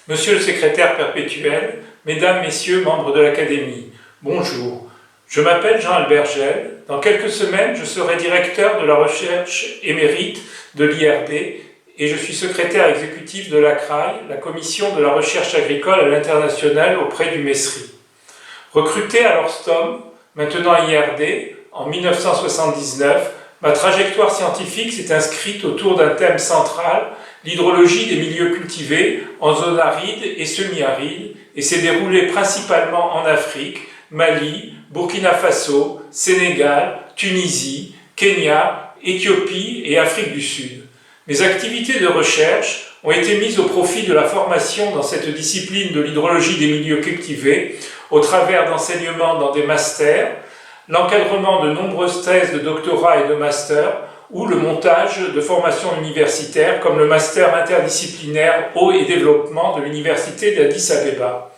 Monsieur le secrétaire perpétuel, Mesdames, Messieurs, membres de l'Académie, bonjour. Je m'appelle Jean-Albert Gelle. Dans quelques semaines, je serai directeur de la recherche émérite de l'IRD et je suis secrétaire exécutif de l'ACRAI, la Commission de la recherche agricole à l'international auprès du MESRI. Recruté à l'Orstom, maintenant IRD, en 1979, ma trajectoire scientifique s'est inscrite autour d'un thème central, l'hydrologie des milieux cultivés en zone aride et semi-aride, et s'est déroulée principalement en Afrique, Mali, Burkina Faso, Sénégal, Tunisie, Kenya, Éthiopie et Afrique du Sud. Mes activités de recherche ont été mises au profit de la formation dans cette discipline de l'hydrologie des milieux cultivés au travers d'enseignements dans des masters, l'encadrement de nombreuses thèses de doctorat et de master ou le montage de formations universitaires comme le master interdisciplinaire eau et développement de l'université d'Addis Abeba.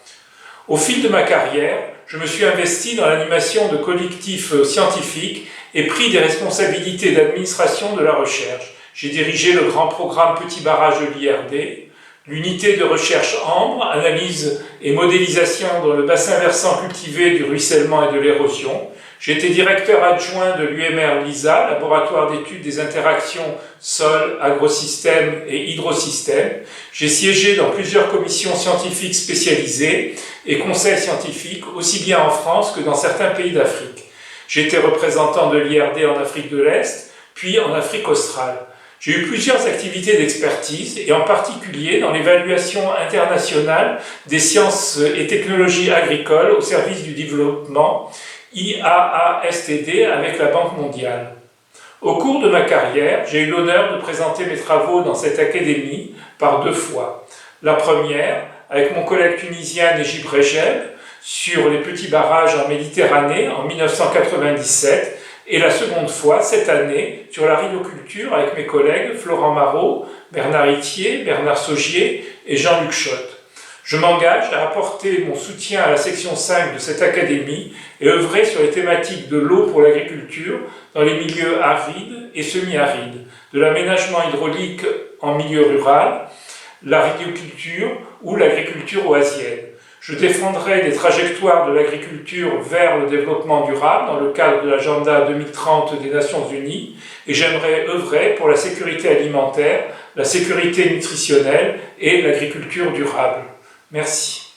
Au fil de ma carrière, je me suis investi dans l'animation de collectifs scientifiques et pris des responsabilités d'administration de la recherche. J'ai dirigé le grand programme Petit Barrage de l'IRD, l'unité de recherche Ambre, analyse et modélisation dans le bassin versant cultivé du ruissellement et de l'érosion. J'ai été directeur adjoint de l'UMR LISA, laboratoire d'études des interactions sol, agrosystème et hydrosystème. J'ai siégé dans plusieurs commissions scientifiques spécialisées et conseils scientifiques, aussi bien en France que dans certains pays d'Afrique. J'ai été représentant de l'IRD en Afrique de l'Est, puis en Afrique australe. J'ai eu plusieurs activités d'expertise, et en particulier dans l'évaluation internationale des sciences et technologies agricoles au service du développement, IAASTD, avec la Banque mondiale. Au cours de ma carrière, j'ai eu l'honneur de présenter mes travaux dans cette académie par 2 fois. La première, avec mon collègue tunisien Nejib Rejeb, sur les petits barrages en Méditerranée en 1997, et la seconde fois, cette année, sur la rhinoculture avec mes collègues Florent Marot, Bernard Itier, Bernard Saugier et Jean-Luc Schott. Je m'engage à apporter mon soutien à la section 5 de cette académie et œuvrer sur les thématiques de l'eau pour l'agriculture dans les milieux arides et semi-arides, de l'aménagement hydraulique en milieu rural, la rhinoculture ou l'agriculture oasienne. Je défendrai des trajectoires de l'agriculture vers le développement durable dans le cadre de l'agenda 2030 des Nations Unies et j'aimerais œuvrer pour la sécurité alimentaire, la sécurité nutritionnelle et l'agriculture durable. Merci.